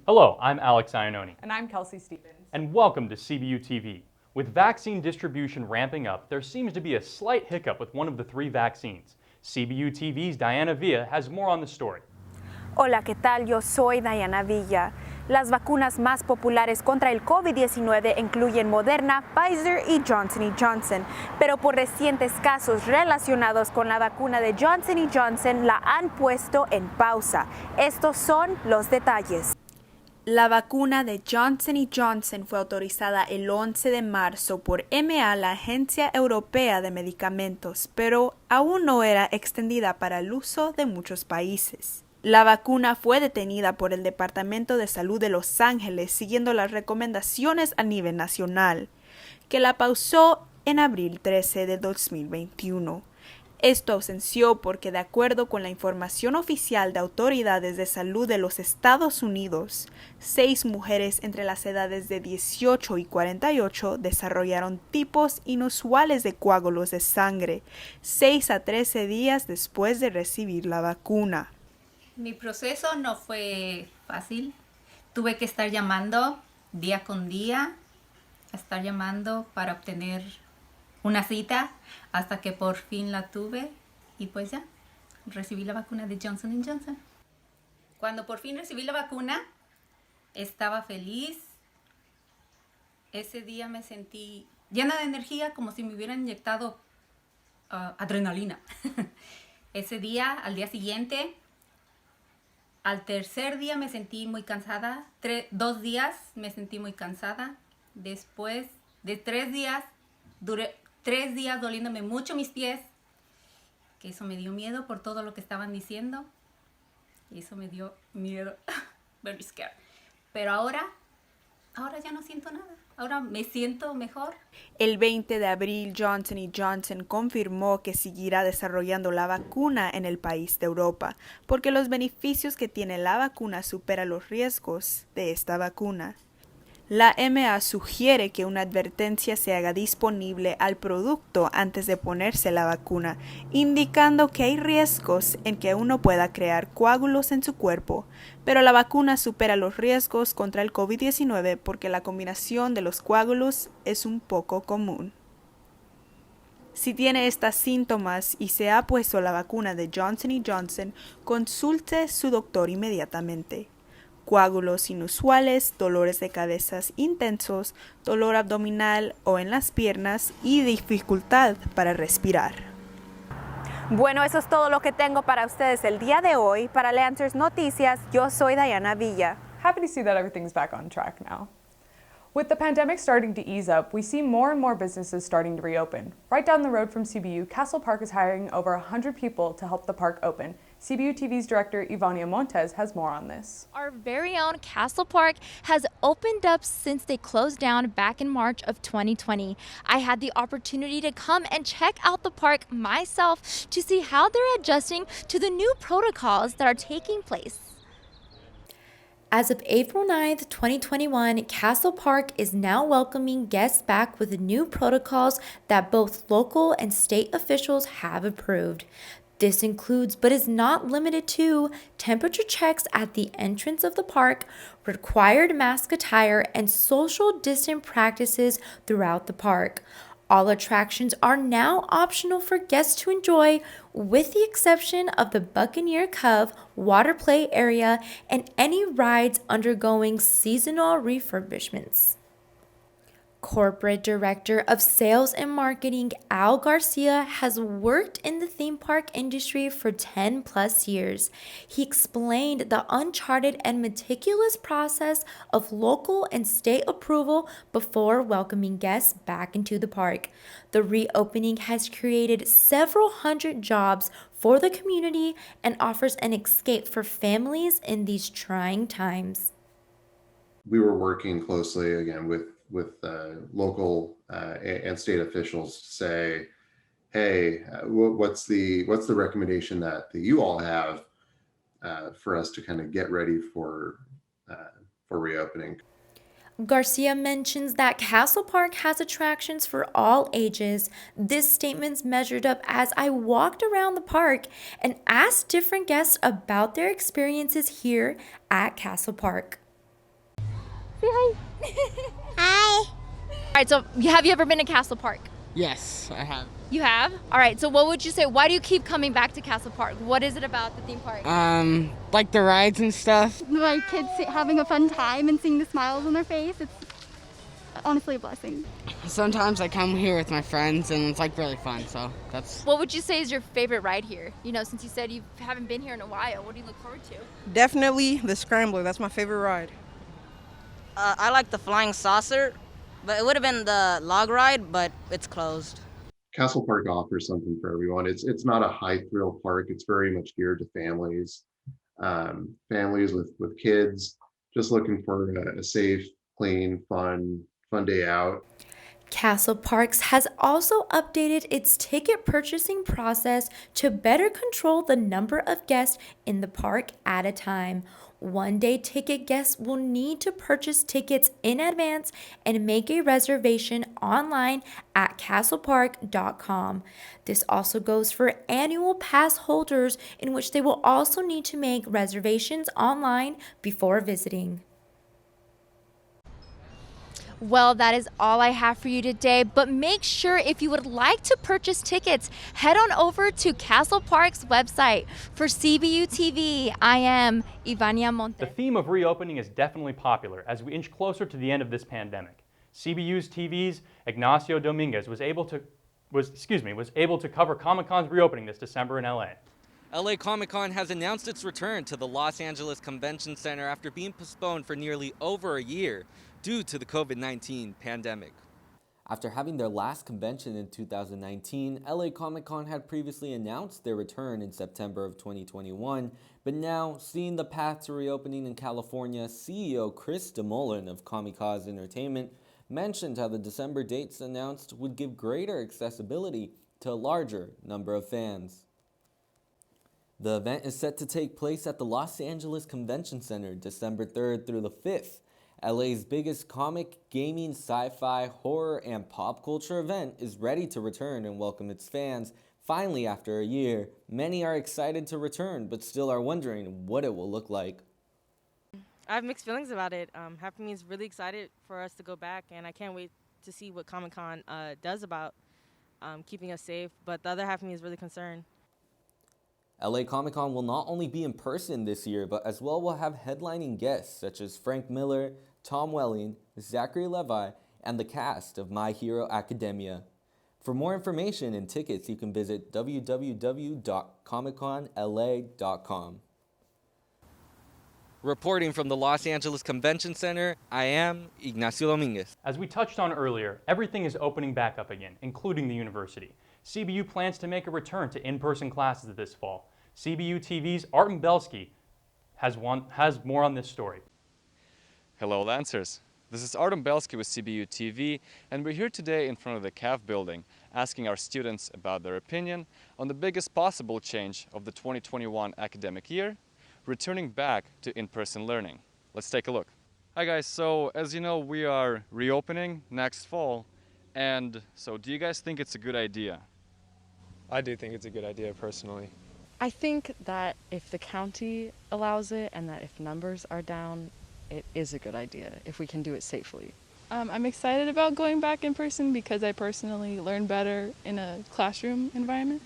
Hello, I'm Alex Iannone. And I'm Kelsey Stevens. And welcome to CBU TV. With vaccine distribution ramping up, there seems to be a slight hiccup with one of the three vaccines. CBU TV's Diana Villa has more on the story. Hola, ¿qué tal? Yo soy Diana Villa. Las vacunas más populares contra el COVID-19 incluyen Moderna, Pfizer y Johnson & Johnson, pero por recientes casos relacionados con la vacuna de Johnson & Johnson la han puesto en pausa. Estos son los detalles. La vacuna de Johnson & Johnson fue autorizada el 11 de marzo por EMA, la Agencia Europea de Medicamentos, pero aún no era extendida para el uso de muchos países. La vacuna fue detenida por el Departamento de Salud de Los Ángeles siguiendo las recomendaciones a nivel nacional, que la pausó en abril 13 de 2021. Esto ausenció porque, de acuerdo con la información oficial de autoridades de salud de los Estados Unidos, 6 mujeres entre las edades de 18 y 48 desarrollaron tipos inusuales de coágulos de sangre 6 a 13 días después de recibir la vacuna. Mi proceso no fue fácil. Tuve que estar llamando día con día, para obtener una cita hasta que por fin la tuve y pues ya, recibí la vacuna de Johnson & Johnson. Cuando por fin recibí la vacuna, estaba feliz. Ese día me sentí llena de energía, como si me hubieran inyectado adrenalina. Ese día, al día siguiente, al tercer día me sentí muy cansada. 2 días me sentí muy cansada. Después de 3 días, duré 3 días doliéndome mucho mis pies, que eso me dio miedo por todo lo que estaban diciendo. Y eso me dio miedo. Very scared. Pero ahora ya no siento nada. Ahora me siento mejor. El 20 de abril, Johnson & Johnson confirmó que seguirá desarrollando la vacuna en el país de Europa, porque los beneficios que tiene la vacuna superan los riesgos de esta vacuna. La EMA sugiere que una advertencia se haga disponible al producto antes de ponerse la vacuna, indicando que hay riesgos en que uno pueda crear coágulos en su cuerpo, pero la vacuna supera los riesgos contra el COVID-19 porque la combinación de los coágulos es un poco común. Si tiene estos síntomas y se ha puesto la vacuna de Johnson & Johnson, consulte a su doctor inmediatamente. Coágulos inusuales, dolores de cabeza intensos, dolor abdominal o en las piernas y dificultad para respirar. Bueno, eso es todo lo que tengo para ustedes el día de hoy. Para Lancers Noticias, yo soy Diana Villa. Happy to see that everything's back on track now. With the pandemic starting to ease up, we see more and more businesses starting to reopen. Right down the road from CBU, Castle Park is hiring over 100 people to help the park open. CBU TV's director Ivania Montes has more on this. Our very own Castle Park has opened up since they closed down back in March of 2020. I had the opportunity to come and check out the park myself to see how they're adjusting to the new protocols that are taking place. As of April 9th, 2021, Castle Park is now welcoming guests back with new protocols that both local and state officials have approved. This includes, but is not limited to, temperature checks at the entrance of the park, required mask attire, and social distance practices throughout the park. All attractions are now optional for guests to enjoy, with the exception of the Buccaneer Cove water play area and any rides undergoing seasonal refurbishments. Corporate Director of Sales and Marketing Al Garcia has worked in the theme park industry for 10 plus years. He explained the uncharted and meticulous process of local and state approval before welcoming guests back into the park. The reopening has created several hundred jobs for the community and offers an escape for families in these trying times. We were working closely again with local and state officials to say, hey, what's the recommendation that you all have for us to kind of get ready for reopening. Garcia mentions that Castle Park has attractions for all ages. This statement's measured up as I walked around the park and asked different guests about their experiences here at Castle Park. Say hi. Hi. All right, so have you ever been to Castle Park? Yes, I have. You have? All right, so what would you say? Why do you keep coming back to Castle Park? What is it about the theme park? Like the rides and stuff. My kids having a fun time and seeing the smiles on their face, it's honestly a blessing. Sometimes I come here with my friends and it's like really fun, so that's... What would you say is your favorite ride here? You know, since you said you haven't been here in a while, what do you look forward to? Definitely the Scrambler, that's my favorite ride. I like the Flying Saucer, but it would have been the log ride, but it's closed. Castle Park offers something for everyone. It's not a high thrill park. It's very much geared to families, families with kids, just looking for a safe, clean, fun day out. Castle Parks has also updated its ticket purchasing process to better control the number of guests in the park at a time. One-day ticket guests will need to purchase tickets in advance and make a reservation online at castlepark.com. This also goes for annual pass holders, in which they will also need to make reservations online before visiting. Well, that is all I have for you today, but make sure if you would like to purchase tickets, head on over to Castle Park's website. For CBU TV, I am Ivania Monte. The theme of reopening is definitely popular as we inch closer to the end of this pandemic. CBU's TV's Ignacio Dominguez was able to cover Comic-Con's reopening this December in LA. LA Comic-Con has announced its return to the Los Angeles Convention Center after being postponed for nearly over a year due to the COVID-19 pandemic. After having their last convention in 2019, LA Comic-Con had previously announced their return in September of 2021, but now, seeing the path to reopening in California, CEO Chris DeMolin of Comic-Cons Entertainment mentioned how the December dates announced would give greater accessibility to a larger number of fans. The event is set to take place at the Los Angeles Convention Center December 3rd through the 5th. LA's biggest comic, gaming, sci-fi, horror, and pop culture event is ready to return and welcome its fans. Finally, after a year, many are excited to return, but still are wondering what it will look like. I have mixed feelings about it. Half of me is really excited for us to go back, and I can't wait to see what Comic-Con does about keeping us safe, but the other half of me is really concerned. LA Comic-Con will not only be in person this year, but as well will have headlining guests such as Frank Miller, Tom Welling, Zachary Levi, and the cast of My Hero Academia. For more information and tickets, you can visit www.comicconla.com. Reporting from the Los Angeles Convention Center, I am Ignacio Dominguez. As we touched on earlier, everything is opening back up again, including the university. CBU plans to make a return to in-person classes this fall. CBU TV's Artem Belsky has more on this story. Hello Lancers, this is Artem Belsky with CBU TV, and we're here today in front of the CAF building asking our students about their opinion on the biggest possible change of the 2021 academic year, returning back to in-person learning. Let's take a look. Hi guys, so as you know, we are reopening next fall, and so do you guys think it's a good idea? I do think it's a good idea personally. I think that if the county allows it and that if numbers are down, it is a good idea if we can do it safely. I'm excited about going back in person because I personally learn better in a classroom environment.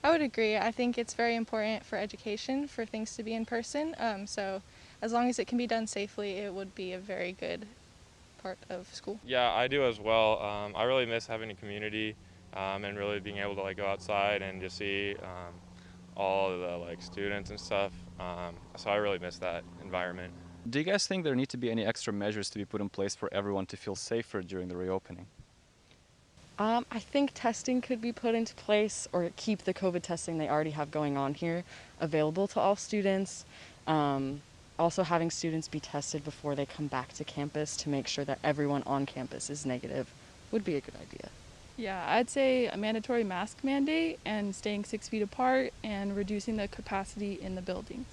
I would agree. I think it's very important for education for things to be in person. So as long as it can be done safely, it would be a very good part of school. Yeah, I do as well. I really miss having a community and really being able to go outside and just see all of the students and stuff. So I really miss that environment. Do you guys think there need to be any extra measures to be put in place for everyone to feel safer during the reopening? I think testing could be put into place, or keep the COVID testing they already have going on here available to all students. Also having students be tested before they come back to campus to make sure that everyone on campus is negative would be a good idea. Yeah, I'd say a mandatory mask mandate and staying 6 feet apart and reducing the capacity in the buildings.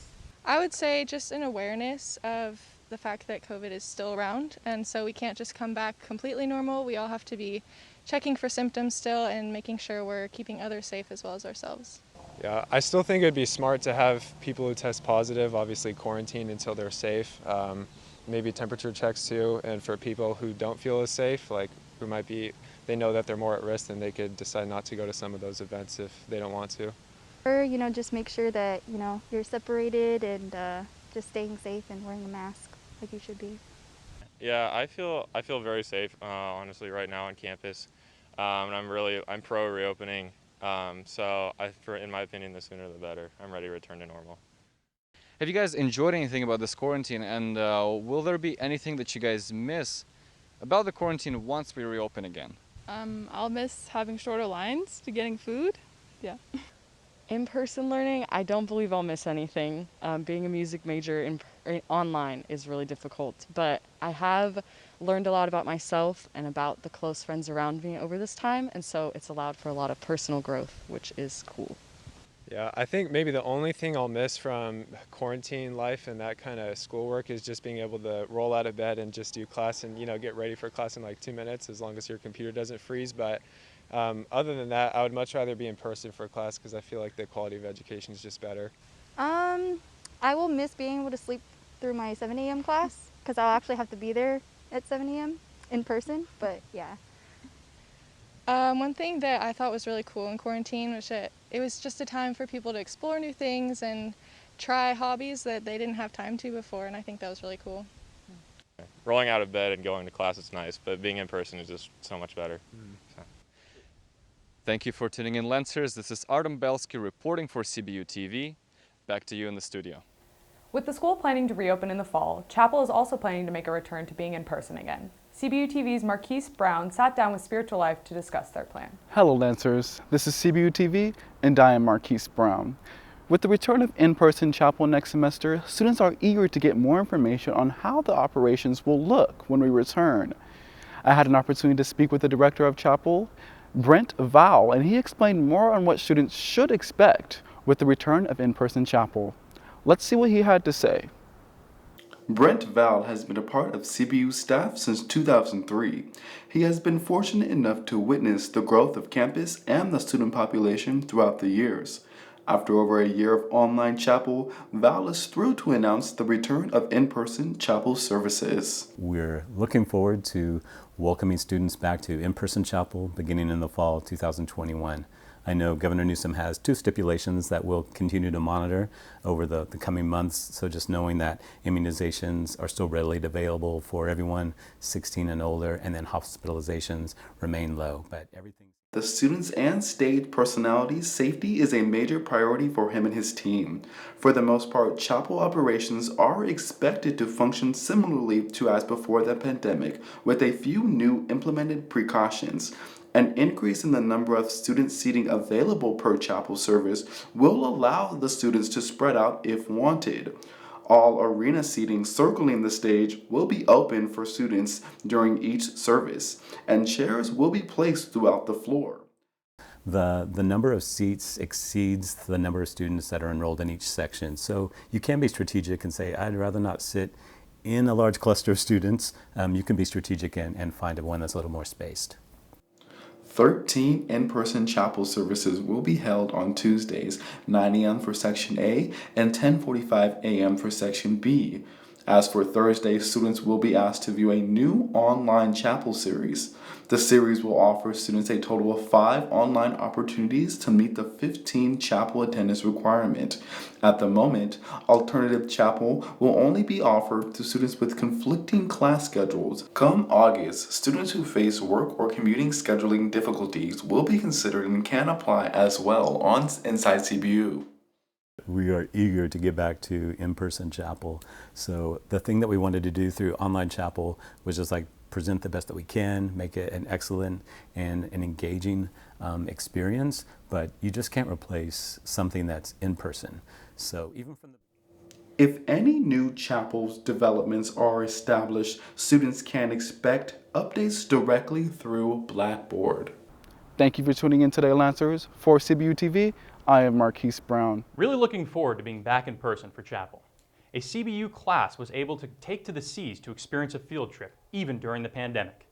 I would say just an awareness of the fact that COVID is still around, and so we can't just come back completely normal. We all have to be checking for symptoms still and making sure we're keeping others safe as well as ourselves. Yeah, I still think it'd be smart to have people who test positive obviously quarantine until they're safe. maybe temperature checks too, and for people who don't feel as safe, like who might be, they know that they're more at risk, then they could decide not to go to some of those events if they don't want to. Or, just make sure that, you're separated and just staying safe and wearing a mask like you should be. Yeah, I feel very safe, honestly, right now on campus. And I'm pro reopening. In my opinion, the sooner the better. I'm ready to return to normal. Have you guys enjoyed anything about this quarantine, and will there be anything that you guys miss about the quarantine once we reopen again? I'll miss having shorter lines to getting food. Yeah. In-person learning, I don't believe I'll miss anything. Being a music major online is really difficult, but I have learned a lot about myself and about the close friends around me over this time, and so it's allowed for a lot of personal growth, which is cool. Yeah, I think maybe the only thing I'll miss from quarantine life and that kind of schoolwork is just being able to roll out of bed and just do class and, get ready for class in like 2 minutes as long as your computer doesn't freeze. But other than that, I would much rather be in person for class because I feel like the quality of education is just better. I will miss being able to sleep through my 7 a.m. class because I'll actually have to be there at 7 a.m. in person, but yeah. One thing that I thought was really cool in quarantine was that it was just a time for people to explore new things and try hobbies that they didn't have time to before, and I think that was really cool. Rolling out of bed and going to class is nice, but being in person is just so much better. So. Thank you for tuning in, Lancers. This is Artem Belsky reporting for CBU TV. Back to you in the studio. With the school planning to reopen in the fall, Chapel is also planning to make a return to being in person again. CBU TV's Marquise Brown sat down with Spiritual Life to discuss their plan. Hello Lancers, this is CBU TV and I am Marquise Brown. With the return of in-person Chapel next semester, students are eager to get more information on how the operations will look when we return. I had an opportunity to speak with the director of Chapel, Brent Val, and he explained more on what students should expect with the return of in-person Chapel. Let's see what he had to say. Brent Val has been a part of CBU staff since 2003. He has been fortunate enough to witness the growth of campus and the student population throughout the years. After over a year of online chapel, Val is thrilled to announce the return of in-person chapel services. We're looking forward to welcoming students back to in-person chapel beginning in the fall of 2021. I know Governor Newsom has 2 stipulations that we'll continue to monitor over the coming months, so just knowing that immunizations are still readily available for everyone 16 and older, and then hospitalizations remain low, but everything. The students and state personalities' safety is a major priority for him and his team. For the most part, chapel operations are expected to function similarly to as before the pandemic, with a few new implemented precautions. An increase in the number of student seating available per chapel service will allow the students to spread out if wanted. All arena seating circling the stage will be open for students during each service, and chairs will be placed throughout the floor. The number of seats exceeds the number of students that are enrolled in each section, so you can be strategic and say, I'd rather not sit in a large cluster of students. You can be strategic and find one that's a little more spaced. 13 in-person chapel services will be held on Tuesdays, 9 a.m. for Section A and 10:45 a.m. for Section B. As for Thursday, students will be asked to view a new online chapel series. The series will offer students a total of 5 online opportunities to meet the 15 chapel attendance requirement. At the moment, alternative chapel will only be offered to students with conflicting class schedules. Come August, students who face work or commuting scheduling difficulties will be considered and can apply as well inside CBU. We are eager to get back to in-person chapel. So the thing that we wanted to do through online chapel was just like present the best that we can, make it an excellent and an engaging experience, but you just can't replace something that's in person. So even from the If any new chapels developments are established, students can expect updates directly through Blackboard. Thank you for tuning in today, Lancers. For CBU TV, I am Marquise Brown. Really looking forward to being back in person for Chapel. A CBU class was able to take to the seas to experience a field trip, even during the pandemic.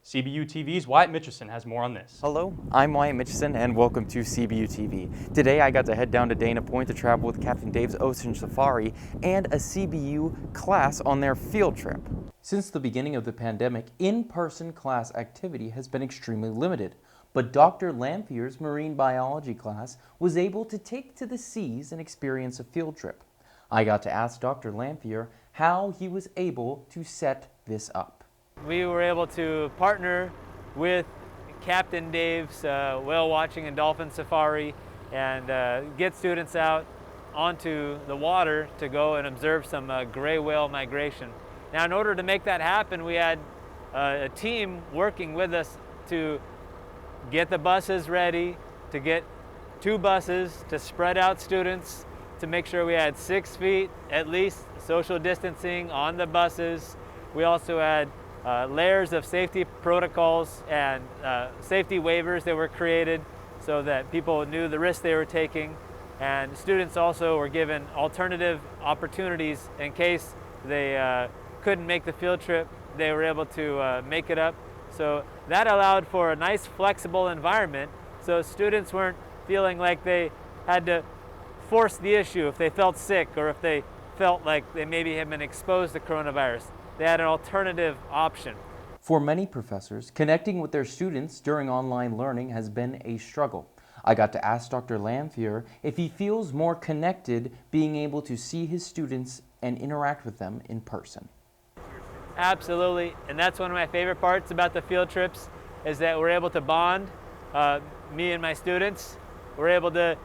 CBU TV's Wyatt Mitchison has more on this. Hello, I'm Wyatt Mitchison and welcome to CBU TV. Today I got to head down to Dana Point to travel with Captain Dave's Ocean Safari and a CBU class on their field trip. Since the beginning of the pandemic, in-person class activity has been extremely limited, but Dr. Lamphier's marine biology class was able to take to the seas and experience a field trip. I got to ask Dr. Lampier how he was able to set this up. We were able to partner with Captain Dave's whale watching and dolphin safari and get students out onto the water to go and observe some gray whale migration. Now, in order to make that happen, we had a team working with us to get the buses ready, to get 2 buses, to spread out students, to make sure we had 6 feet at least social distancing on the buses. We also had layers of safety protocols and safety waivers that were created so that people knew the risk they were taking. And students also were given alternative opportunities in case they couldn't make the field trip. They were able to make it up. So that allowed for a nice flexible environment so students weren't feeling like they had to force the issue if they felt sick or if they felt like they maybe had been exposed to coronavirus. They had an alternative option. For many professors, connecting with their students during online learning has been a struggle. I got to ask Dr. Lampier if he feels more connected being able to see his students and interact with them in person. Absolutely, and that's one of my favorite parts about the field trips is that we're able to bond, me and my students. We're able to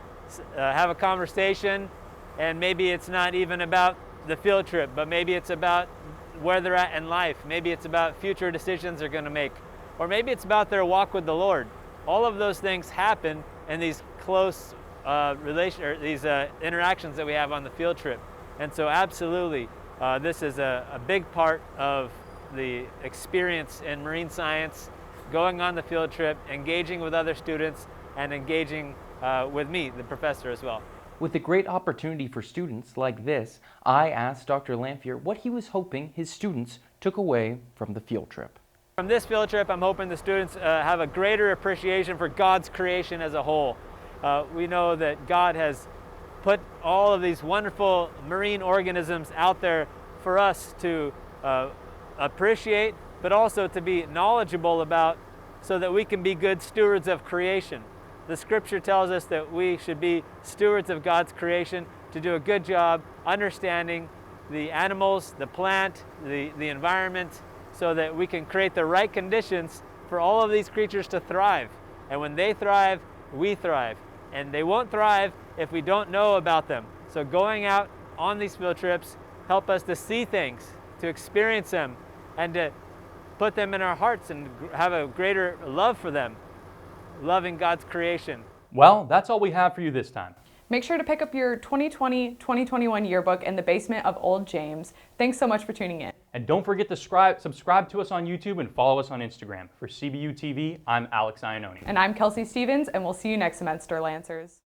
have a conversation, and maybe it's not even about the field trip, but maybe it's about where they're at in life. Maybe it's about future decisions they're going to make, or maybe it's about their walk with the Lord. All of those things happen in these close interactions that we have on the field trip, and so absolutely. This is a big part of the experience in marine science, going on the field trip, engaging with other students, and engaging with me, the professor, as well. With a great opportunity for students like this, I asked Dr. Lampier what he was hoping his students took away from the field trip. From this field trip, I'm hoping the students have a greater appreciation for God's creation as a whole. We know that God has put all of these wonderful marine organisms out there for us to appreciate, but also to be knowledgeable about so that we can be good stewards of creation. The scripture tells us that we should be stewards of God's creation, to do a good job understanding the animals, the plant, the environment, so that we can create the right conditions for all of these creatures to thrive. And when they thrive, we thrive. And they won't thrive if we don't know about them. So going out on these field trips help us to see things, to experience them, and to put them in our hearts and have a greater love for them, loving God's creation. Well, that's all we have for you this time. Make sure to pick up your 2020-2021 yearbook in the basement of Old James. Thanks so much for tuning in. And don't forget to subscribe to us on YouTube and follow us on Instagram. For CBU TV, I'm Alex Iannone. And I'm Kelsey Stevens, and we'll see you next semester, Lancers.